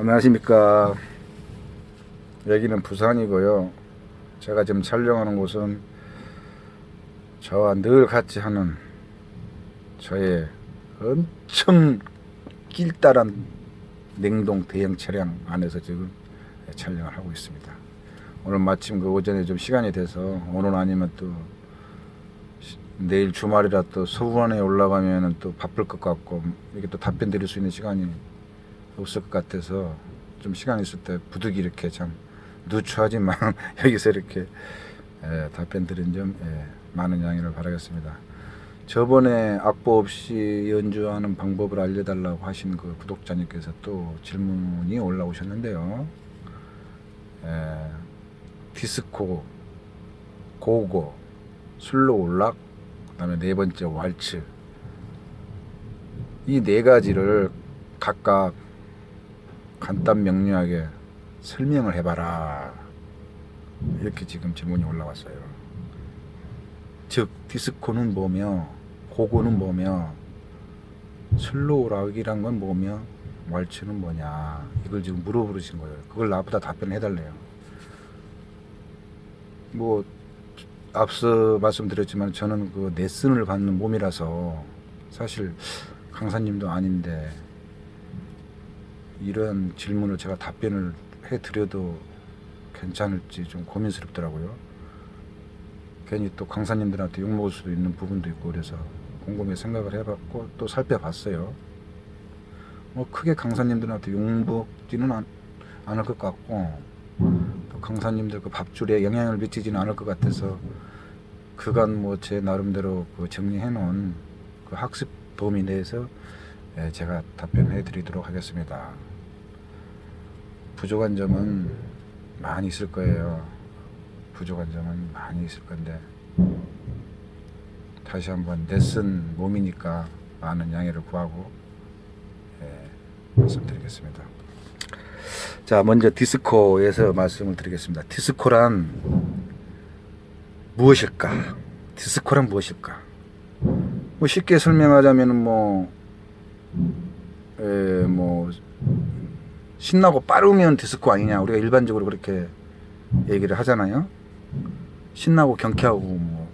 안녕하십니까. 여기는 부산이고요. 제가 지금 촬영하는 곳은 저와 늘 같이 하는 저의 엄청 길다란 냉동 대형 차량 안에서 지금 촬영을 하고 있습니다. 오늘 마침 그 오전에 좀 시간이 돼서 오늘 아니면 또 내일 주말이라 또 서울원에 올라가면은 또 바쁠 것 같고 이게 또 답변 드릴 수 있는 시간이 없을 것 같아서 좀 시간 있을 때 부득이 이렇게 참 누추하지만 여기서 이렇게 답변 드린 점 많은 양해를 바라겠습니다. 저번에 악보 없이 연주하는 방법을 알려달라고 하신 그 구독자님께서 또 질문이 올라오셨는데요. 디스코, 고고, 슬로우 락, 그 다음에 네 번째 왈츠, 이 네 가지를 각각 간단 명료하게 설명을 해봐라, 이렇게 지금 질문이 올라왔어요. 즉 디스코는 뭐며, 고고는 뭐며, 슬로우 락이란 건 뭐며, 왈츠는 뭐냐, 이걸 지금 물어보신 거예요. 그걸 나보다 답변을 해달래요. 뭐 앞서 말씀드렸지만 저는 그 레슨을 받는 몸이라서 사실 강사님도 아닌데 이런 질문을 제가 답변을 해드려도 괜찮을지 좀 고민스럽더라고요. 괜히 또 강사님들한테 욕먹을 수도 있는 부분도 있고 그래서 곰곰이 생각을 해봤고 또 살펴봤어요. 뭐 크게 강사님들한테 욕먹지는 않을 것 같고 또 강사님들 그 밥줄에 영향을 미치지는 않을 것 같아서 그간 뭐 제 나름대로 그 정리해 놓은 그 학습 범위 내에서 제가 답변해 드리도록 하겠습니다. 부족한 점은 많이 있을 거예요. 부족한 점은 많이 있을 건데 다시 한번 레슨 몸이니까 많은 양해를 구하고 말씀드리겠습니다. 자, 먼저 디스코에서 말씀을 드리겠습니다. 디스코란 무엇일까? 디스코란 무엇일까? 뭐 쉽게 설명하자면은 뭐 신나고 빠르면 디스코 아니냐, 우리가 일반적으로 그렇게 얘기를 하잖아요. 신나고 경쾌하고 뭐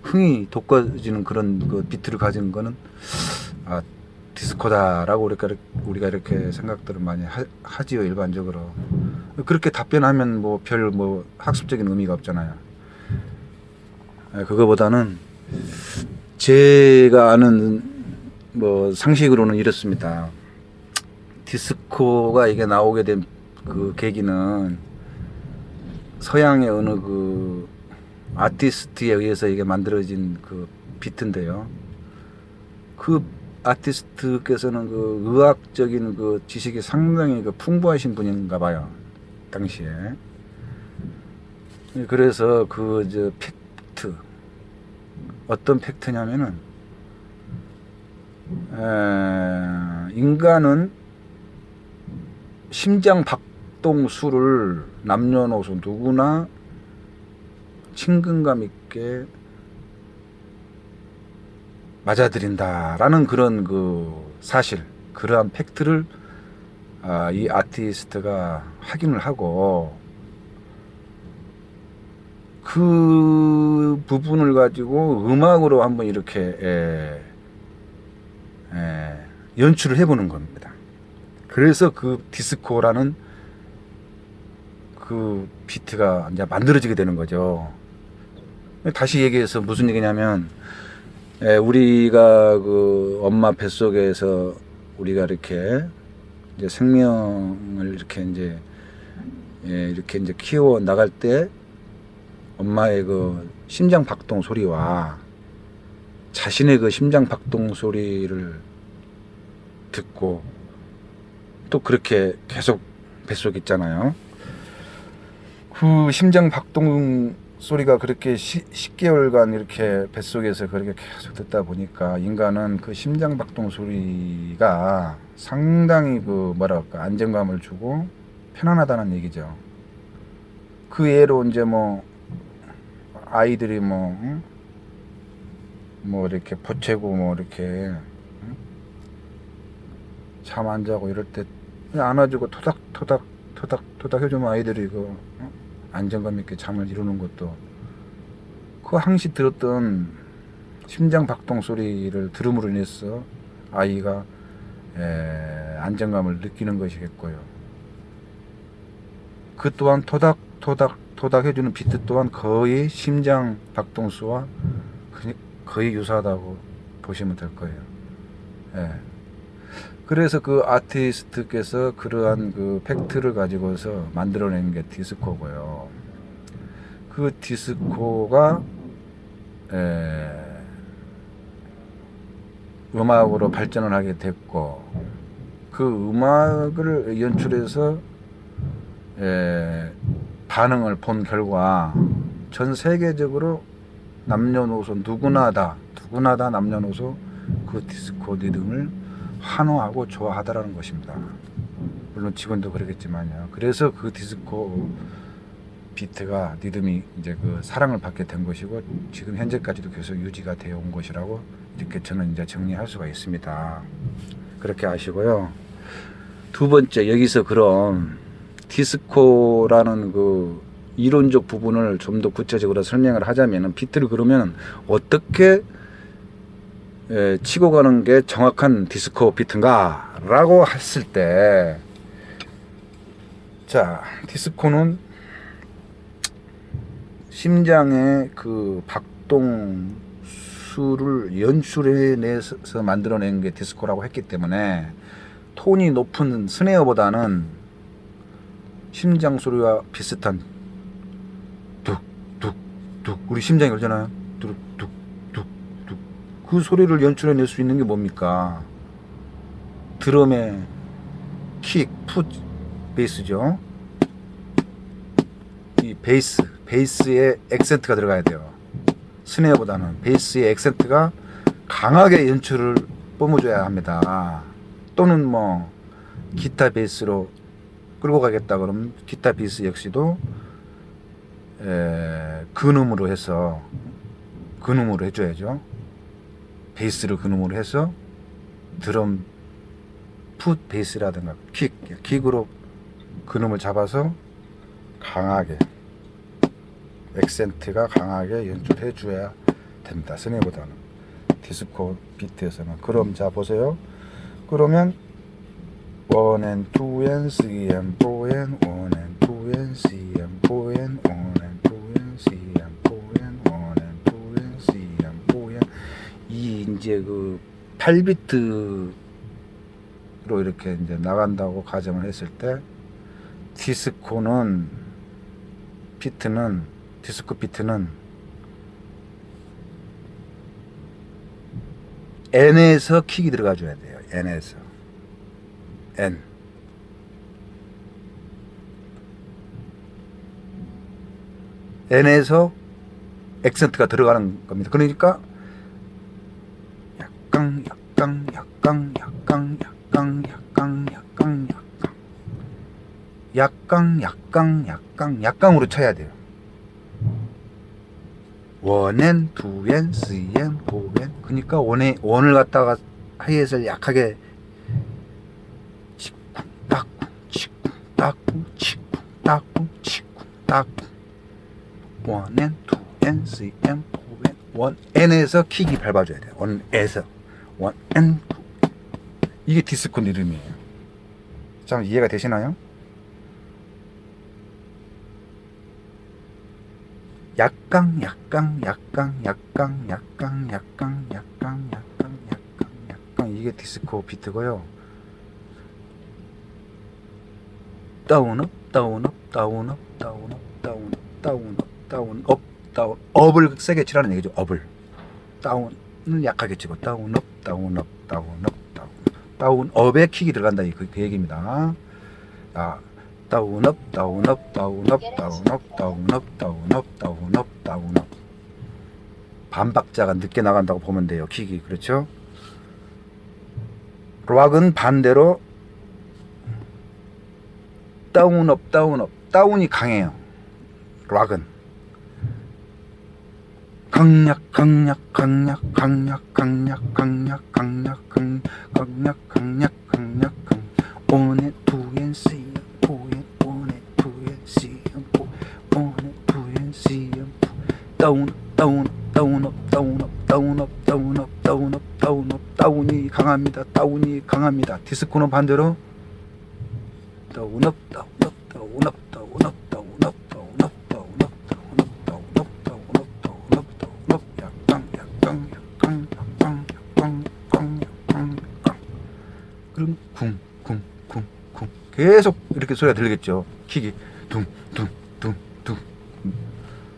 흥이 돋궈지는 그런 그 비트를 가진 거는 디스코다라고 우리가 이렇게 생각들을 많이 하지요, 일반적으로. 그렇게 답변하면 뭐 별 뭐 학습적인 의미가 없잖아요. 그거보다는 제가 아는 뭐 상식으로는 이렇습니다. 디스코가 이게 나오게 된 그 계기는 서양의 어느 그 아티스트에 의해서 이게 만들어진 그 비트인데요. 그 아티스트께서는 그 의학적인 그 지식이 상당히 그 풍부하신 분인가 봐요, 당시에. 그래서 그 저 팩트, 어떤 팩트냐면은 인간은 심장 박동수를 남녀노소 누구나 친근감 있게 맞아들인다라는 그런 그 사실, 그러한 팩트를 이 아티스트가 확인을 하고 그 부분을 가지고 음악으로 한번 이렇게 연출을 해보는 겁니다. 그래서 그 디스코라는 그 비트가 이제 만들어지게 되는 거죠. 다시 얘기해서 무슨 얘기냐면, 우리가 그 엄마 뱃속에서 우리가 이렇게 이제 생명을 이렇게 이제 키워 나갈 때 엄마의 그 심장 박동 소리와 자신의 그 심장 박동 소리를 듣고 또 그렇게 계속 뱃속에 있잖아요. 그 심장 박동 소리가 그렇게 10개월간 이렇게 뱃속에서 그렇게 계속 듣다 보니까 인간은 그 심장 박동 소리가 상당히 그 뭐랄까 안정감을 주고 편안하다는 얘기죠. 그 예로 이제 뭐 아이들이 뭐 이렇게 보채고 뭐 이렇게 잠 안 자고 이럴 때 그냥 안아주고 토닥토닥 토닥토닥 해주면 아이들이 그 안정감 있게 잠을 이루는 것도, 그 항시 들었던 심장 박동 소리를 들음으로 인해서 아이가 안정감을 느끼는 것이겠고요. 그 또한 토닥토닥 해주는 비트 또한 거의 심장 박동수와 거의 유사하다고 보시면 될 거예요. 예. 그래서 그 아티스트께서 그러한 그 팩트를 가지고서 만들어낸 게 디스코고요. 그 디스코가 음악으로 발전을 하게 됐고, 그 음악을 연출해서 반응을 본 결과 전 세계적으로 남녀노소 누구나 다 남녀노소 그 디스코 리듬을 환호하고 좋아하더라는 것입니다. 물론 지금도 그러겠지만요. 그래서 그 디스코 비트가 리듬이 이제 그 사랑을 받게 된 것이고, 지금 현재까지도 계속 유지가 되어 온 것이라고 이렇게 저는 이제 정리할 수가 있습니다. 그렇게 아시고요. 두 번째, 여기서 그런 디스코라는 그 이론적 부분을 좀 더 구체적으로 설명을 하자면은, 비트를 그러면 어떻게 치고 가는 게 정확한 디스코 비트인가 라고 했을 때, 자, 디스코는 심장의 그 박동 수를 연출해내서 만들어낸 게 디스코라고 했기 때문에, 톤이 높은 스네어보다는 심장 소리와 비슷한 뚝뚝뚝, 우리 심장이 그러잖아요. 뚝뚝뚝뚝, 그 소리를 연출해낼 수 있는 게 뭡니까? 드럼의 킥, 풋, 베이스죠. 이 베이스에 액센트가 들어가야 돼요. 스네어보다는 베이스의 액센트가 강하게 연출을 뿜어줘야 합니다. 또는 뭐 기타 베이스로 끌고 가겠다 그러면 기타 베이스 역시도 근음으로 해서, 근음으로 해줘야죠. 베이스를 근음으로 해서 드럼 풋 베이스라든가 킥으로 근음을 잡아서 강하게, 액센트가 강하게 연출해 줘야 됩니다. 스네어보다는, 디스코 비트에서는. 그럼 자 보세요. 그러면 1 and 2 and 3 and 4 and 1 and 2 and 3 and 4 and 1 and 2 and 3 and 4 and 1 and 2 and 3 and 4 and, 이 이제 그 8비트로 이렇게 이제 나간다고 가정을 했을 때, 디스코 비트는 N에서 킥이 들어가 줘야 돼요. N에서 N에서 액센트가 들어가는 겁니다. 그러니까 약강으로 쳐야 돼요. 1 and 2 and 3 and 4 and, 그러니까 원을 갖다가 하이햇을 약하게 치쿵따꾸 1 and 2 and 3 and 4 and 1, N에서 킥이 밟아줘야 돼요. 1에서 1 and 2. 이게 디스코 리듬이에요. 자, 이해가 되시나요? 약강, 이게 디스코 비트고요. 다운업, 업을 세게 치라는 얘기죠. 업을. 다운을 약하게 치고, 다운업, 다운업에 킥이 들어간다, 그 얘기입니다. 다운업. 반박자가 늦게 나간다고 보면 돼요. 킥이. 그렇죠? 락은 반대로 다운업. 다운이 강해요. 락은 강약. 원에 투엔 시엠 포엔 원에 투엔 시엠 포 원에 투엔 시엠 포 다운 다운 다운업 다운업 다운업 다운업 다운업 다운업 다운이 강합니다. 다운이 강합니다. 디스코는 반대로 다운업 다운업 다운업 다운업 다운업 다운업 다운업 다운업 다운업 다운업 다운업 다운업 약강 약강 약강 약강 약강 약강 약강 약강 그럼 쿵쿵쿵쿵 계속 이렇게 소리가 들리겠죠. 킥이 둥둥둥둥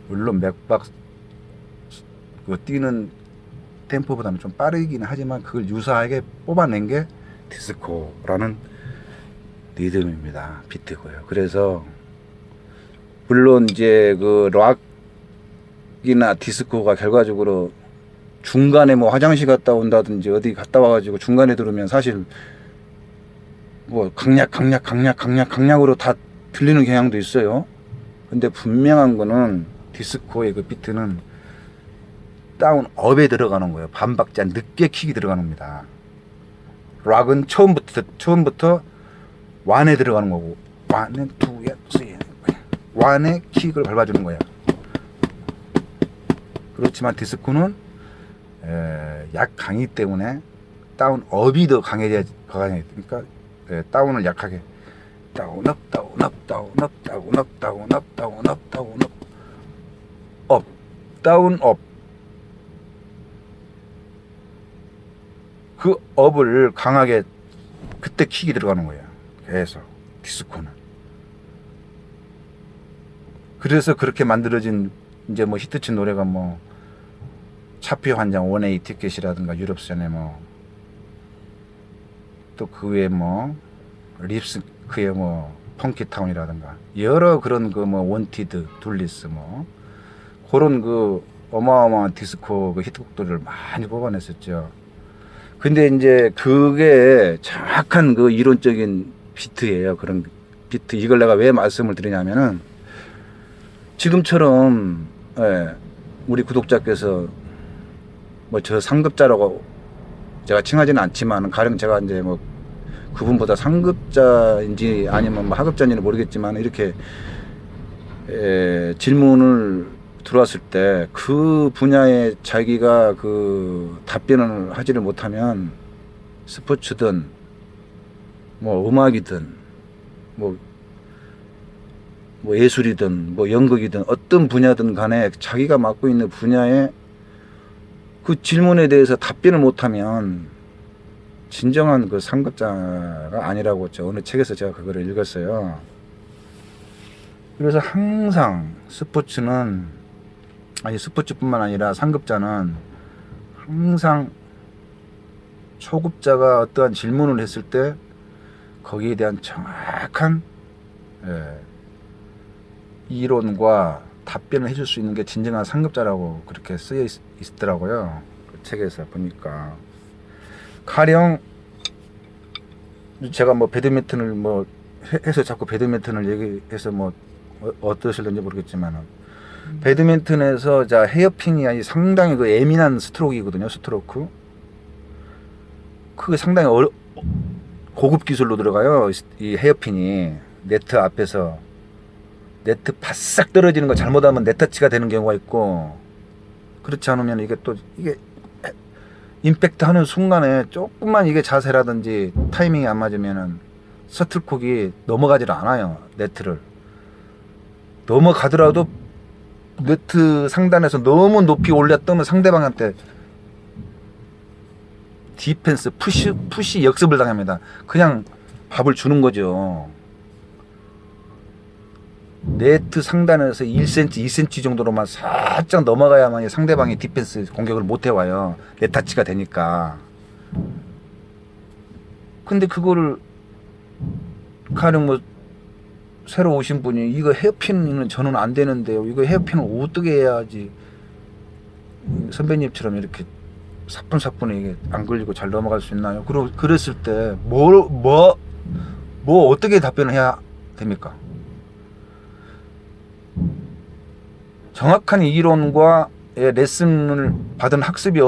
물론 맥박 그 뛰는 템포보다는 좀 빠르긴 하지만 그걸 유사하게 뽑아낸 게 디스코라는 리듬입니다. 비트고요. 그래서 물론 이제 그 락이나 디스코가 결과적으로 중간에 뭐 화장실 갔다 온다든지 어디 갔다 와가지고 중간에 들으면 사실 뭐 강약으로 다 들리는 경향도 있어요. 근데 분명한 거는 디스코의 그 비트는 다운업에 들어가는 거예요. 반박자 늦게 킥이 들어가는 겁니다. 락은 처음부터 완에 들어가는 거고 완에 투에 쓰에 완에 킥을 밟아주는 거야. 그렇지만 디스코는 약강이기 때문에 다운업이 더 강해져야 그러니까 다운을 약하게 다운업 다운업 다운업 다운업 다운업 다운업 다운업 업 다운업 그 업을 강하게 그때 킥이 들어가는 거예요. 계속 디스코는. 그래서 그렇게 만들어진 이제 뭐 히트친 노래가 뭐 차표 한 장 원웨이 티켓이라든가 유럽선에 뭐 또 그 외에 뭐 립스크의 뭐 펑키타운이라든가 여러 그런 그 뭐 원티드 둘리스 뭐 그런 그 어마어마한 디스코 그 히트곡들을 많이 뽑아냈었죠. 근데 이제 그게 정확한 그 이론적인 비트예요. 그런 비트. 이걸 내가 왜 말씀을 드리냐면은 지금처럼 우리 구독자께서 뭐 저 상급자라고 제가 칭하지는 않지만 가령 제가 이제 뭐 그분보다 상급자인지 아니면 뭐 하급자인지는 모르겠지만 이렇게 질문을 들어왔을 때 그 분야에 자기가 그 답변을 하지를 못하면 스포츠든 뭐 음악이든 뭐 예술이든 뭐 연극이든 어떤 분야든 간에 자기가 맡고 있는 분야에 그 질문에 대해서 답변을 못하면 진정한 그 상급자가 아니라고 어느 책에서 제가 그거를 읽었어요. 그래서 항상 스포츠뿐만 아니라 상급자는 항상 초급자가 어떠한 질문을 했을 때 거기에 대한 정확한 이론과 답변을 해줄 수 있는 게 진정한 상급자라고 그렇게 쓰여 있더라고요. 그 책에서 보니까. 가령 제가 뭐 배드민턴을 뭐 해서 자꾸 배드민턴을 얘기해서 뭐 어떠실는지 모르겠지만 배드민턴에서 자 헤어핀이 아니 상당히 그 예민한 스트로크이거든요. 스트로크. 그게 상당히 고급 기술로 들어가요. 이 헤어핀이 네트 앞에서 네트 바싹 떨어지는 거 잘못하면 네터치가 되는 경우가 있고 그렇지 않으면 이게 임팩트 하는 순간에 조금만 이게 자세라든지 타이밍이 안 맞으면은 셔틀콕이 넘어가지를 않아요. 네트를 넘어가더라도 네트 상단에서 너무 높이 올렸다면 상대방한테 디펜스 푸시 역습을 당합니다. 그냥 밥을 주는 거죠. 네트 상단에서 1cm, 2cm 정도로만 살짝 넘어가야만 상대방이 디펜스 공격을 못 해와요. 네타치가 되니까. 근데 그거를 가령 뭐 새로 오신 분이 이거 헤어핀은 저는 안 되는데요. 이거 헤어핀을 어떻게 해야지 선배님처럼 이렇게 사뿐사뿐히 이게 안 걸리고 잘 넘어갈 수 있나요? 그랬을 때 뭐 어떻게 답변을 해야 됩니까? 정확한 이론과 레슨을 받은 학습이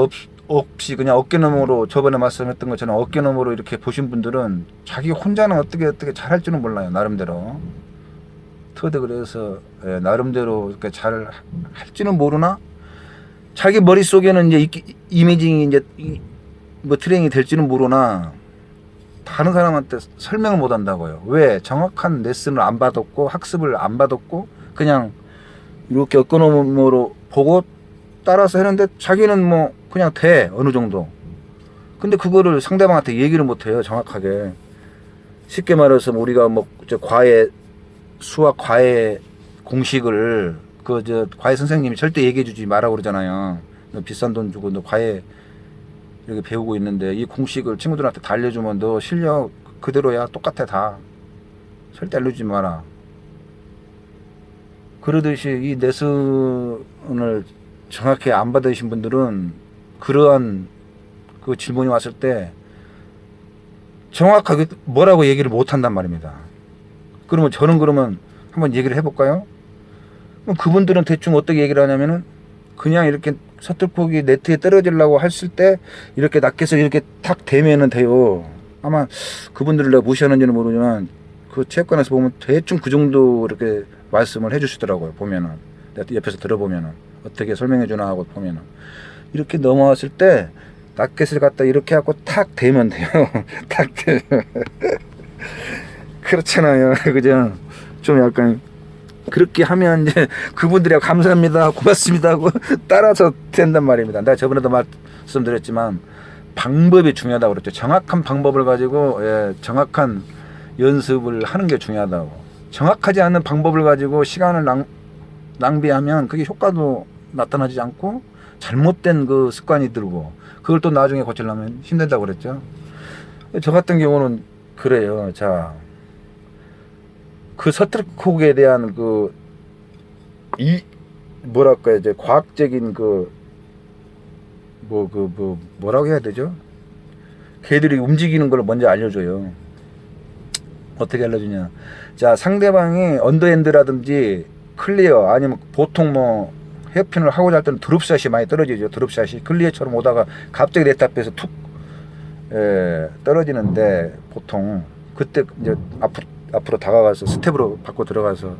없이 그냥 어깨너머로 저번에 말씀했던 것처럼 어깨너머로 이렇게 보신 분들은 자기 혼자는 어떻게 잘할 줄은 몰라요. 나름대로 터득을 해서 나름대로 이렇게 잘 할지는 모르나 자기 머릿속에는 이제 이미징이 이제 뭐 트레이닝이 될지는 모르나 다른 사람한테 설명을 못 한다고요. 왜? 정확한 레슨을 안 받았고 학습을 안 받았고 그냥 이렇게 어깨너머로 보고 따라서 했는데 자기는 뭐 그냥 돼 어느 정도. 근데 그거를 상대방한테 얘기를 못 해요. 정확하게. 쉽게 말해서 우리가 뭐 과외 수학 과외 공식을 그 과외 선생님이 절대 얘기해 주지 마라 그러잖아요. 너 비싼 돈 주고 너 과외 이렇게 배우고 있는데 이 공식을 친구들한테 다 알려주면 너 실력 그대로야. 똑같아 다. 절대 알려주지 마라. 그러듯이 이 레슨을 정확히 안 받으신 분들은 그러한 그 질문이 왔을 때 정확하게 뭐라고 얘기를 못 한단 말입니다. 그러면 저는 그러면 한번 얘기를 해볼까요? 그럼 그분들은 대충 어떻게 얘기를 하냐면은 그냥 이렇게 셔틀콕이 네트에 떨어지려고 했을 때 이렇게 낚여서 이렇게 탁 대면은 돼요. 아마 그분들을 내가 무시하는지는 모르지만 그 체육관에서 보면 대충 그 정도 이렇게 말씀을 해주시더라고요. 보면은 내가 옆에서 들어보면은 어떻게 설명해 주나 하고 보면은 이렇게 넘어왔을 때 낚싯을 갖다 이렇게 하고 탁 대면 돼요. 탁 대면 그렇잖아요. 그죠? 좀 약간 그렇게 하면 이제 그분들이 감사합니다, 고맙습니다 하고 따라서 된단 말입니다. 내가 저번에도 말씀드렸지만 방법이 중요하다고 그랬죠. 정확한 방법을 가지고 정확한 연습을 하는 게 중요하다고. 정확하지 않은 방법을 가지고 시간을 낭비하면 그게 효과도 나타나지 않고 잘못된 그 습관이 들고 그걸 또 나중에 고치려면 힘들다고 그랬죠. 저 같은 경우는 그래요. 자, 그 셔틀콕에 대한 뭐랄까 이제 과학적인 뭐라고 해야 되죠? 걔들이 움직이는 걸 먼저 알려줘요. 어떻게 알려주냐? 자, 상대방이 언더핸드라든지 클리어 아니면 보통 뭐 헤어핀을 하고자 할 때는 드롭샷이 많이 떨어지죠. 드롭샷이 클리어처럼 오다가 갑자기 네트 앞에서 툭 떨어지는데 보통 그때 이제 앞으로 다가가서 스텝으로 바꿔 들어가서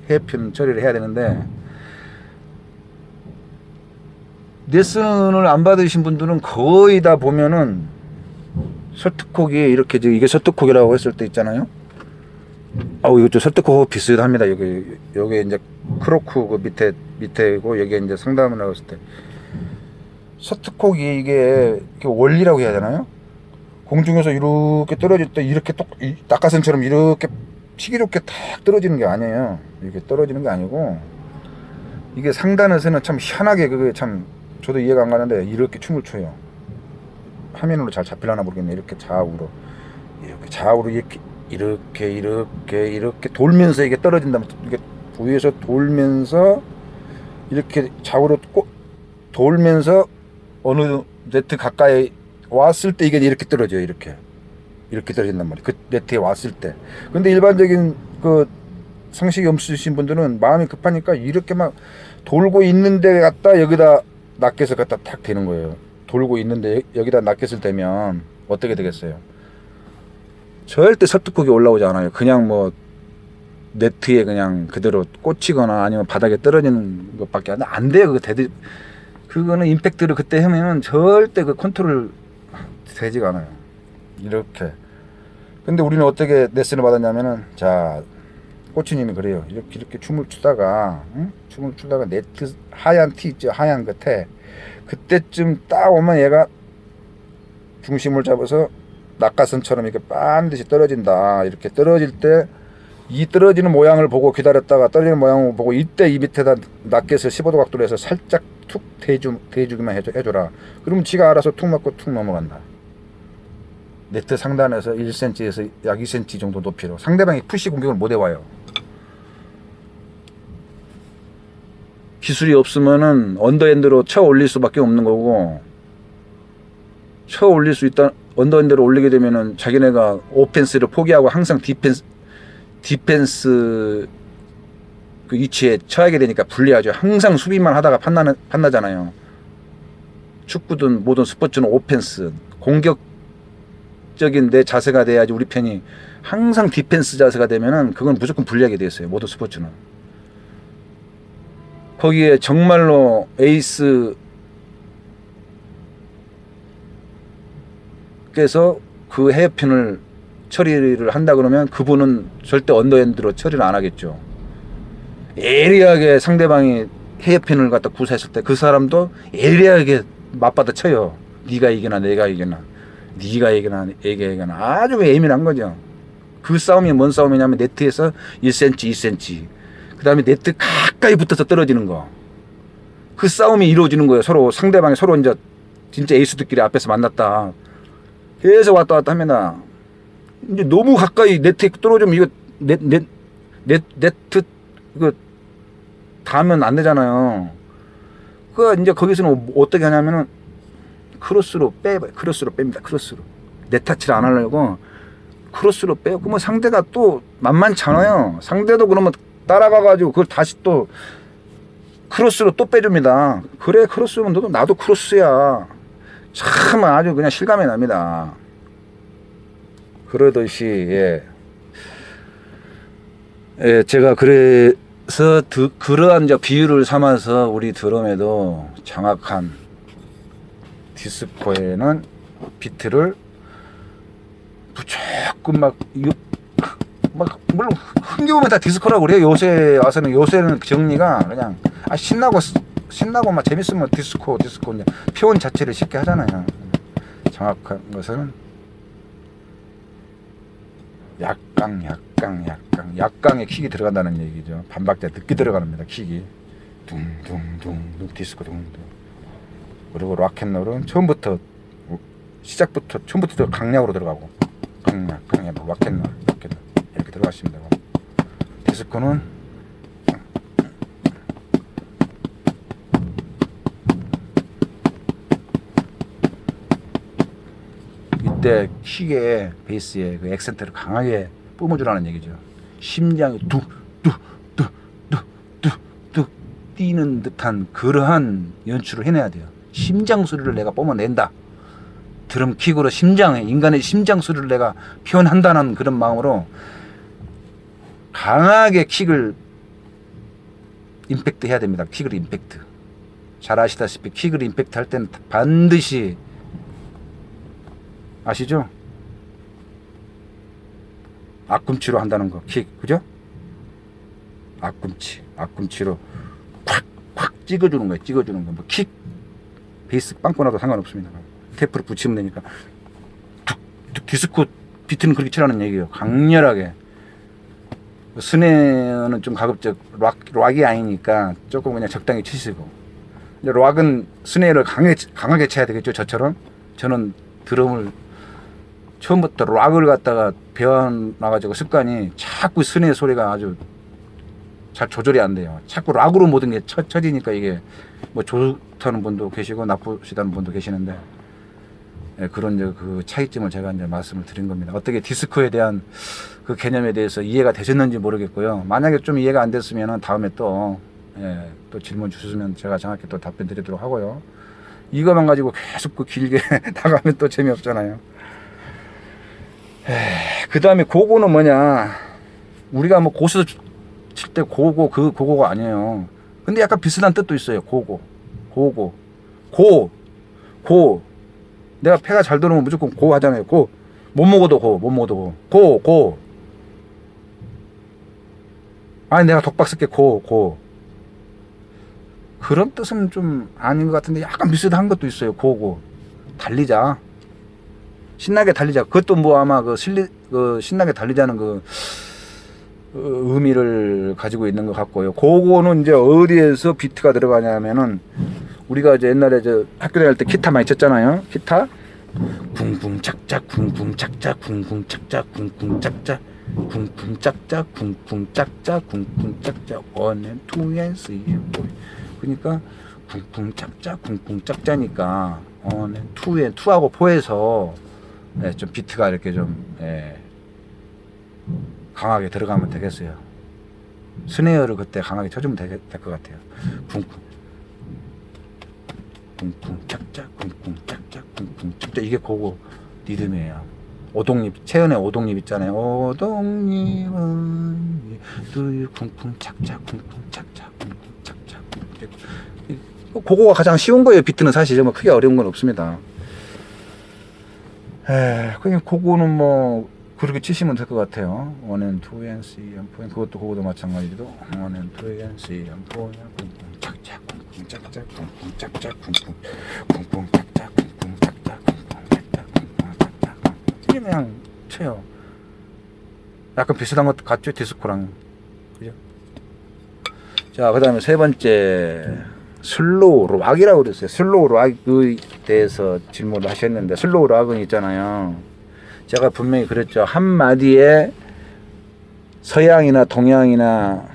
헤어핀 처리를 해야 되는데 레슨을 안 받으신 분들은 거의 다 보면은 셔틀콕이 이렇게 이게 셔틀콕이라고 했을 때 있잖아요. 이거 좀 셔틀콕 비슷합니다. 여기 이제 크로크 그 밑에고 여기 이제 상단을 나왔을 때 셔틀콕이 이게 원리라고 해야 되나요? 공중에서 이렇게 떨어질 때 이렇게 낙하산처럼 이렇게 치기 좋게 탁 떨어지는 게 아니에요. 이렇게 떨어지는 게 아니고 이게 상단에서는 참 희한하게 그게 참 저도 이해가 안 가는데 이렇게 춤을 춰요. 화면으로 잘 잡히려나 모르겠네. 이렇게 좌우로 이렇게 돌면서 이게 떨어진다면 이게 위에서 돌면서 이렇게 좌우로 돌면서 어느 네트 가까이 왔을 때 이게 이렇게 떨어져요. 이렇게 떨어진단 말이에요. 그 네트에 왔을 때. 근데 일반적인 그 상식이 없으신 분들은 마음이 급하니까 이렇게 막 돌고 있는데 갖다 여기다 낚여서 갖다 탁 대는 거예요. 돌고 있는데 여기다 낚였을 때면 어떻게 되겠어요? 절대 셔틀콕이 올라오지 않아요. 그냥 뭐 네트에 그냥 그대로 꽂히거나 아니면 바닥에 떨어지는 것밖에 안 돼요. 그거는 임팩트를 그때 하면은 절대 그 컨트롤 되지가 않아요. 이렇게. 근데 우리는 어떻게 레슨을 받았냐면은 자, 코치님이 그래요. 이렇게 춤을 추다가 네트 하얀 티 있죠. 하얀 끝에 그때쯤 딱 오면 얘가 중심을 잡아서 낙하산처럼 이렇게 반드시 떨어진다. 이렇게 떨어질 때 이 떨어지는 모양을 보고 기다렸다가 떨어지는 모양을 보고 이때 이 밑에다 낚여서 15도 각도로 해서 살짝 툭 대주기만 해줘라. 그러면 지가 알아서 툭 맞고 툭 넘어간다. 네트 상단에서 1cm에서 약 2cm 정도 높이로 상대방이 푸시 공격을 못 해와요. 기술이 없으면은 언더핸드로 쳐 올릴 수밖에 없는 거고, 쳐 올릴 수 있다. 언더핸드로 올리게 되면은 자기네가 오펜스를 포기하고 항상 디펜스 그 위치에 처하게 되니까 불리하죠. 항상 수비만 하다가 판나잖아요. 축구든 모든 스포츠는 오펜스, 공격적인 내 자세가 돼야지 우리 편이 항상 디펜스 자세가 되면은 그건 무조건 불리하게 돼 있어요. 모든 스포츠는. 거기에 정말로 에이스께서 그 헤어핀을 처리를 한다 그러면 그분은 절대 언더핸드로 처리를 안 하겠죠. 예리하게 상대방이 헤어핀을 갖다 구사했을 때 그 사람도 예리하게 맞받아 쳐요. 네가 이기나 내가 이기나, 네가 이기나 내가 이기나. 아주 예민한 거죠. 그 싸움이 뭔 싸움이냐면 네트에서 1cm, 2cm, 그 다음에 네트 가까이 붙어서 떨어지는 거. 그 싸움이 이루어지는 거예요. 서로 상대방이 서로 이제 진짜 에이스들끼리 앞에서 만났다. 계속 왔다 갔다 합니다. 이제 너무 가까이 네트에 떨어지면 이거 네트 이거 닿으면 안 되잖아요. 그 이제 거기서는 어떻게 하냐면은 크로스로 빼봐요. 크로스로 뺍니다. 크로스로 네 타치를 안 하려고 크로스로 빼요. 그러면 상대가 또 만만치 않아요. 상대도 그러면 따라가가지고 그걸 다시 또 크로스로 또 빼줍니다. 그래, 크로스면 너도 나도 크로스야. 참 아주 그냥 실감이 납니다. 그러듯이 예, 제가 그래서 그러한 이제 비유를 삼아서 우리 드럼에도 정확한 디스코에는 비트를 무조건 막 물론 흥겨우면 다 디스코라고 그래요. 요새는 정리가 그냥 신나고 막 재밌으면 디스코 이제 표현 자체를 쉽게 하잖아요. 정확한 것은 약강의 킥이 들어간다는 얘기죠. 반박자 늦게 들어갑니다. 킥이 둥둥둥 디스코 둥둥. 그리고 락앤롤은 시작부터 처음부터 강약으로 들어가고 강약 락앤롤 이렇게 들어갔습니다. 디스코는 이때 킥의 베이스에 그 액센트를 강하게 뿜어주라는 얘기죠. 심장이 뚝뚝뚝뚝뚝 뛰는 듯한 그러한 연출을 해내야 돼요. 심장 소리를 내가 뿜어낸다. 드럼 킥으로 인간의 심장 소리를 내가 표현한다는 그런 마음으로 강하게 킥을 임팩트 해야 됩니다. 킥을 임팩트. 잘 아시다시피 킥을 임팩트 할 때는 반드시 아시죠? 앞꿈치로 한다는 거, 킥, 그죠? 앞꿈치로 콱 찍어주는 거예요. 찍어주는 거. 뭐 킥, 베이스 빵꾸 나도 상관없습니다. 테이프를 붙이면 되니까. 디스코 비트는 그렇게 치라는 얘기예요. 강렬하게. 스네어는 좀 가급적 락이 아니니까 조금 그냥 적당히 치시고. 락은 스네어를 강하게 쳐야 되겠죠. 저처럼. 저는 드럼을 처음부터 락을 갖다가 배워놔가지고 습관이 자꾸 스네어 소리가 아주 잘 조절이 안 돼요. 자꾸 락으로 모든 게 쳐지니까 이게 뭐 좋다는 분도 계시고 나쁘시다는 분도 계시는데 그런 이제 그 차이점을 제가 이제 말씀을 드린 겁니다. 어떻게 디스코에 대한 그 개념에 대해서 이해가 되셨는지 모르겠고요. 만약에 좀 이해가 안 됐으면은 다음에 또 질문 주시면 제가 정확히 또 답변 드리도록 하고요. 이거만 가지고 계속 그 길게 나가면 또 재미없잖아요. 그 다음에 고고는 뭐냐? 우리가 뭐 고수 칠 때 고고 그 고고가 아니에요. 근데 약간 비슷한 뜻도 있어요. 고고. 내가 폐가 잘 들어오면 무조건 고 하잖아요. 고. 못 먹어도 고. 아니 내가 독박 쓸게 고. 그런 뜻은 좀 아닌 것 같은데 약간 비슷한 것도 있어요. 고고. 달리자. 신나게 달리자. 그것도 뭐 아마 신나게 달리자는 그 의미를 가지고 있는 것 같고요. 그거는 이제 어디에서 비트가 들어가냐면은 우리가 이제 옛날에 학교 다닐 때 기타 많이 쳤잖아요. 기타 쿵쿵 짝짝 쿵쿵 짝짝 쿵쿵 짝짝 쿵쿵 짝짝 쿵쿵 짝짝 쿵쿵 짝짝 쿵쿵 짝짝 1 and 2 and 3 그러니까 쿵쿵 짝짝 쿵쿵 짝자니까 1 and 2하고 4에서 좀 비트가 이렇게 좀 강하게 들어가면 되겠어요. 스네어를 그때 강하게 쳐주면 될 것 같아요. 쿵쿵 쿵쿵 짝짝 쿵쿵 짝짝 쿵쿵 짝짝 이게 고고 리듬이에요. 오동잎 채연의 오동잎 있잖아요. 오동잎은 두유 쿵쿵 짝짝 쿵쿵 짝짝 쿵쿵 짝짝 고거가 가장 쉬운 거예요. 비트는 사실 뭐 크게 어려운 건 없습니다. 그냥 고거는 뭐 그렇게 치시면 될 것 같아요. 1 and 2 and 3 and 4 그것도 그거도 마찬가지로 1 and 2 and 3 and 4 쿵쿵 짝짝 쿵쿵 짝짝 쿵쿵 짝짝 쿵쿵 쿵쿵 짝짝 쿵쿵 짝짝 쿵쿵 짝짝 쿵쿵 짝짝 이게 그냥 쳐요. 약간 비슷한 것 같죠? 디스코랑 그죠? 자, 그 다음에 세 번째 슬로우 락이라고 그랬어요. 슬로우 락에 대해서 질문을 하셨는데 슬로우 락은 있잖아요. 제가 분명히 그랬죠. 한마디에 서양이나 동양이나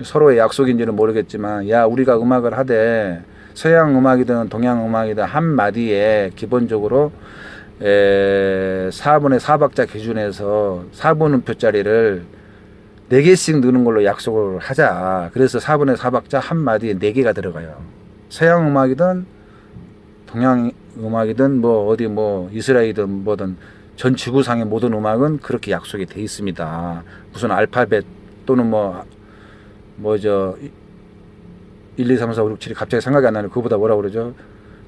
서로의 약속인지는 모르겠지만 야 우리가 음악을 하되 서양 음악이든 동양 음악이든 한마디에 기본적으로 4분의 4박자 기준에서 4분음표짜리를 4개씩 넣는 걸로 약속을 하자. 그래서 4분의 4박자 한마디에 4개가 들어가요. 서양 음악이든 동양 음악이든 뭐 어디 뭐 이스라엘이든 뭐든 전 지구상의 모든 음악은 그렇게 약속이 돼 있습니다. 무슨 알파벳 또는 뭐저 1, 2, 3, 4, 5, 6, 7이 갑자기 생각이 안 나는 그거보다 뭐라 그러죠?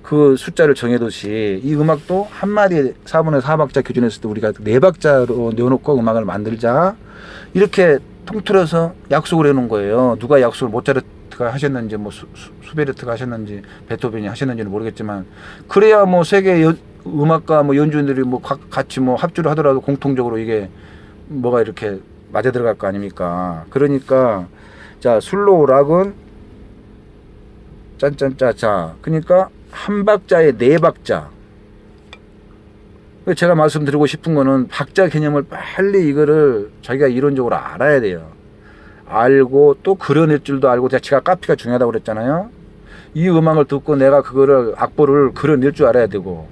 그 숫자를 정해두시 이 음악도 한마디에 4분의 4박자 기준에서 도 우리가 4박자로 내어놓고 음악을 만들자 이렇게 통틀어서 약속을 해놓은 거예요. 누가 약속을 모차르트가 하셨는지 뭐 수베르트가 하셨는지 베토벤이 하셨는지는 모르겠지만 그래야 뭐 세계 음악가 뭐 연주인들이 뭐 같이 뭐 합주를 하더라도 공통적으로 이게 뭐가 이렇게 맞아 들어갈 거 아닙니까? 그러니까 자 슬로우 락은 짠짠짜자 그러니까 한 박자에 4박자. 제가 말씀드리고 싶은 거는 박자 개념을 빨리 이거를 자기가 이론적으로 알아야 돼요. 알고 또 그려낼 줄도 알고 제가 카피가 중요하다고 그랬잖아요. 이 음악을 듣고 내가 그거를 악보를 그려낼 줄 알아야 되고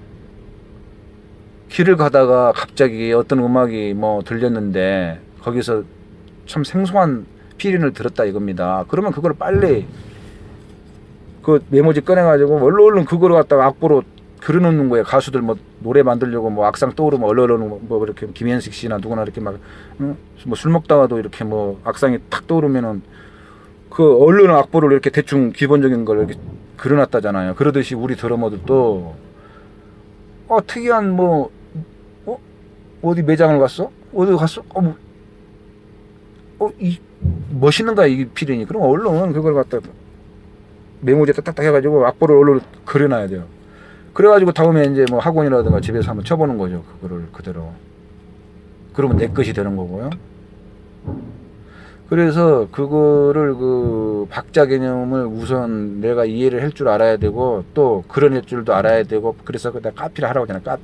길을 가다가 갑자기 어떤 음악이 뭐 들렸는데 거기서 참 생소한 필인을 들었다 이겁니다. 그러면 그걸 빨리 그 메모지 꺼내가지고 얼른 그거를 갖다가 악보로 그려놓는 거예요. 가수들 뭐 노래 만들려고 뭐 악상 떠오르면 얼른 뭐 이렇게 김현식 씨나 누구나 이렇게 막 뭐 술 먹다가도 이렇게 뭐 악상이 탁 떠오르면은 그 얼른 악보를 이렇게 대충 기본적인 걸 이렇게 그려놨다잖아요. 그러듯이 우리 드러머들도 특이한 뭐 어디 매장을 갔어? 어디 갔어? 이 멋있는 거야 이 필이니. 그럼 얼른 그걸 갖다 메모지에 딱딱딱 해가지고 악보를 얼른 그려놔야 돼요. 그래가지고 다음에 이제 뭐 학원이라든가 집에서 한번 쳐보는 거죠. 그거를 그대로. 그러면 내 것이 되는 거고요. 그래서 그거를 그 박자 개념을 우선 내가 이해를 할 줄 알아야 되고 또 그려낼 줄도 알아야 되고 그래서 내가 카피를 하라고 하잖아.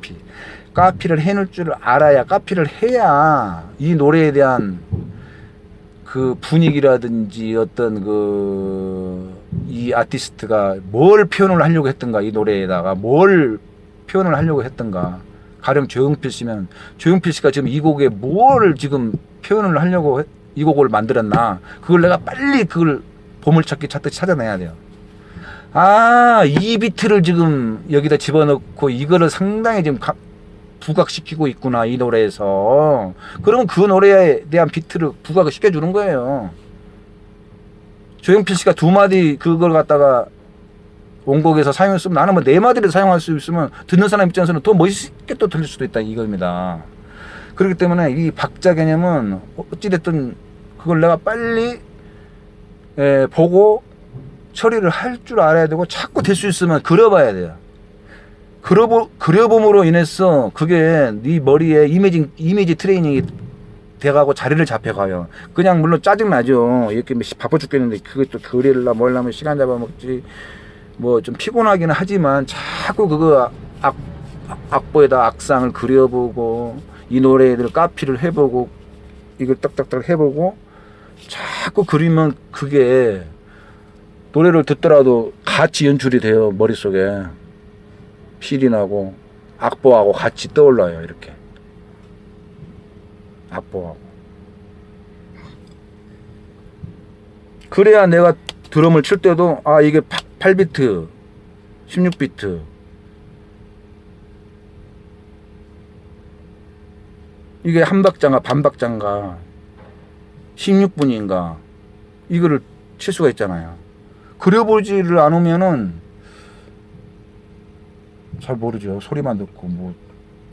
카피를 해놓을 줄 알아야 카피를 해야 이 노래에 대한 그 분위기라든지 어떤 이 아티스트가 뭘 표현을 하려고 했던가 이 노래에다가 뭘 표현을 하려고 했던가 가령 조용필 씨면 조용필 씨가 지금 이 곡에 뭘 지금 표현을 하려고 이 곡을 만들었나 그걸 내가 빨리 그걸 보물찾기 찾듯이 찾아내야 돼요. 이 비트를 지금 여기다 집어넣고 이거를 상당히 지금 부각시키고 있구나 이 노래에서. 그러면 그 노래에 대한 비트를 부각을 시켜주는 거예요. 조용필 씨가 2마디 그걸 갖다가 원곡에서 사용했으면 나는 뭐 4마디를 사용할 수 있으면 듣는 사람 입장에서는 더 멋있게 또 들릴 수도 있다 이겁니다. 그렇기 때문에 이 박자 개념은 어찌됐든 그걸 내가 빨리 보고 처리를 할 줄 알아야 되고 자꾸 될 수 있으면 그려봐야 돼요. 그려봄으로 인해서 그게 네 머리에 이미지 트레이닝이 돼가고 자리를 잡혀가요. 그냥 물론 짜증나죠. 이렇게 바빠 죽겠는데 그것도 그리려면 뭘라면 시간 잡아먹지. 뭐 좀 피곤하기는 하지만 자꾸 그거 악보에다 악상을 그려보고 이 노래들 카피를 해보고 이걸 딱딱딱 해보고 자꾸 그리면 그게 노래를 듣더라도 같이 연출이 돼요. 머릿속에 필이 나고 악보하고 같이 떠올라요. 이렇게 악보하고 그래야 내가 드럼을 칠 때도 이게 8비트 16비트. 이게 한 박자인가 반 박자인가 16분인가 이거를 칠 수가 있잖아요. 그려보지를 않으면은 잘 모르죠. 소리만 듣고 뭐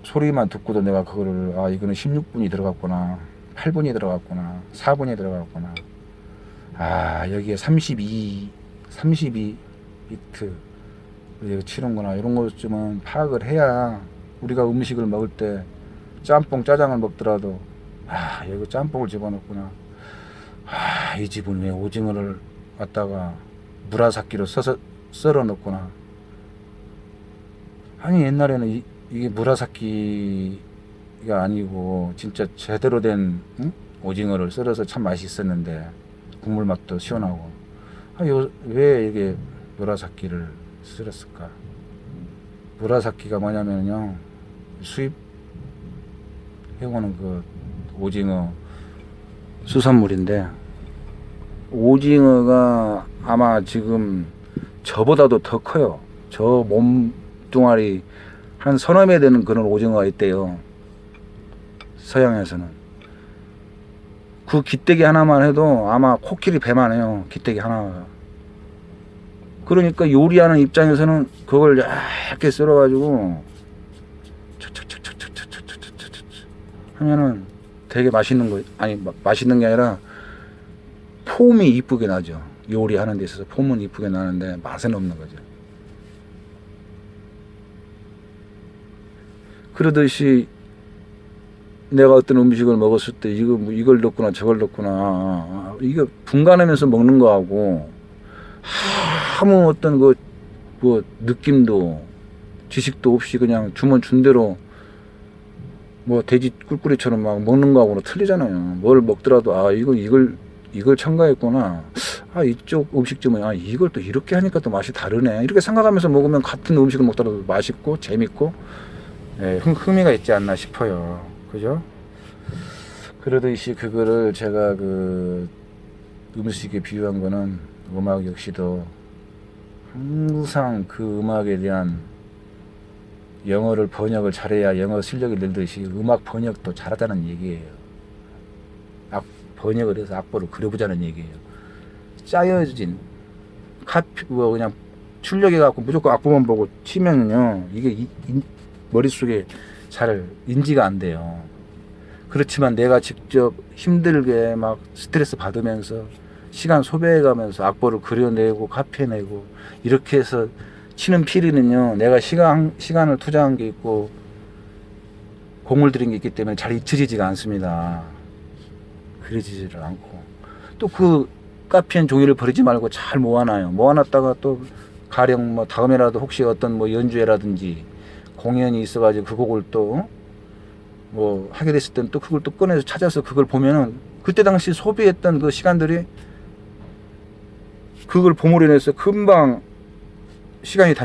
소리만 듣고도 내가 그거를 아 이거는 16분이 들어갔구나, 8분이 들어갔구나, 4분이 들어갔구나, 아 여기에 32비트 이거 치는구나, 이런 것쯤은 파악을 해야 우리가 음식을 먹을 때 짬뽕 짜장을 먹더라도 아 여기 짬뽕을 집어넣구나, 아 이 집은 왜 오징어를 갖다가 무라사키로 썰어 넣구나. 아니 옛날에는 이게 무라사키가 아니고 진짜 제대로 된 오징어를 썰어서 참 맛있었는데 국물 맛도 시원하고, 아, 왜 이게 무라사키를 썰었을까? 무라사키가 뭐냐면요, 수입 해오는 그 오징어 수산물인데, 오징어가 아마 지금 저보다도 더 커요. 저 몸뚱아리 한 서너 배 되는 그런 오징어가 있대요, 서양에서는. 그 기대기 하나만 해도 아마 코끼리 배만 해요, 기대기 하나가. 그러니까 요리하는 입장에서는 그걸 얇게 썰어가지고 하면은 되게 맛있는 거, 아니 맛있는 게 아니라 폼이 이쁘게 나죠. 요리하는 데 있어서 폼은 이쁘게 나는데 맛은 없는 거죠. 그러듯이 내가 어떤 음식을 먹었을 때 이걸 넣구나 저걸 넣구나, 이거 분간하면서 먹는 거하고 아무 어떤 뭐 느낌도 지식도 없이 그냥 주면 준 대로 뭐 돼지 꿀꿀이처럼 막 먹는 거하고는 틀리잖아요. 뭘 먹더라도 아 이걸 첨가했구나, 아 이쪽 음식점은 아 이걸 또 이렇게 하니까 또 맛이 다르네, 이렇게 생각하면서 먹으면 같은 음식을 먹더라도 맛있고 재밌고, 예, 흥미가 있지 않나 싶어요. 그죠? 그러듯이 그거를 제가 그 음식에 비유한 거는 음악 역시도 항상 그 음악에 대한 영어를 번역을 잘해야 영어 실력이 늘듯이 음악 번역도 잘하자는 얘기예요. 번역을 해서 악보를 그려보자는 얘기예요. 짜여진 그냥 출력해 갖고 무조건 악보만 보고 치면요, 이게 머릿속에 잘 인지가 안 돼요. 그렇지만 내가 직접 힘들게 막 스트레스 받으면서 시간 소비해 가면서 악보를 그려내고 카피해내고 이렇게 해서 치는 피리는요, 내가 시간을 투자한 게 있고 공을 들인 게 있기 때문에 잘 잊혀지지가 않습니다. 그려지지를 않고, 또 그 카피한 종이를 버리지 말고 잘 모아놔요. 모아놨다가 또 가령 뭐 다음에라도 혹시 어떤 뭐 연주회라든지 공연이 있어가지고 그 곡을 또 뭐 하게 됐을 때는 또 그걸 또 꺼내서 찾아서 그걸 보면은 그때 당시 소비했던 그 시간들이 그걸 보물해내서 금방 시간이 단축